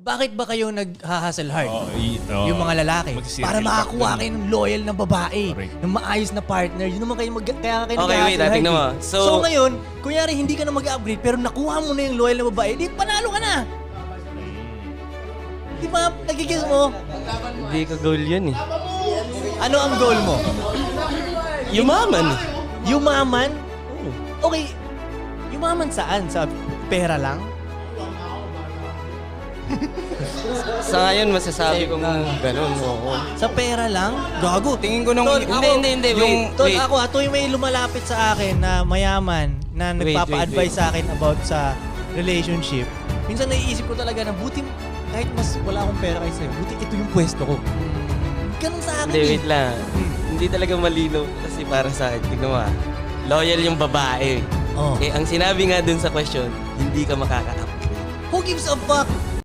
Bakit ba kayo nag-hustle hard? Yung Mga lalaki. Magsisircle Para back makakuha dun. kayo ng loyal na babae. Correct. Ng maayos na partner. Yun naman kayo kaya kayo Okay, wait, nag-hustle hard. tingnan mo. eh. So ngayon, kunyari hindi ka na mag-upgrade pero nakuha mo na yung loyal na babae, di panalo ka na. Di ba nagigis mo? Hindi ka goal yun eh. Ano ang goal mo? Yumaman. Yumaman? Okay. Yumaman saan? Sa pera lang? Sa ngayon, masasabi kong ganun. Oo. Sa pera lang? Gago. Tingin ko nung... Tol, Hindi, wait. Tol, ako, tuwing may lumalapit sa akin na mayaman, na Wait, nagpapa-advise sa akin about sa relationship, minsan naiisip ko talaga na buti, kahit mas wala akong pera kayo sa'yo, buti ito yung pwesto ko. Ganun sa akin Hindi, eh. wait lang. Hindi talaga malinaw kasi para sa akin. Tignan mo ah. Loyal yung babae. Oh. Eh, ang sinabi nga dun sa question, hindi ka makaka-upgrade. Who gives a fuck?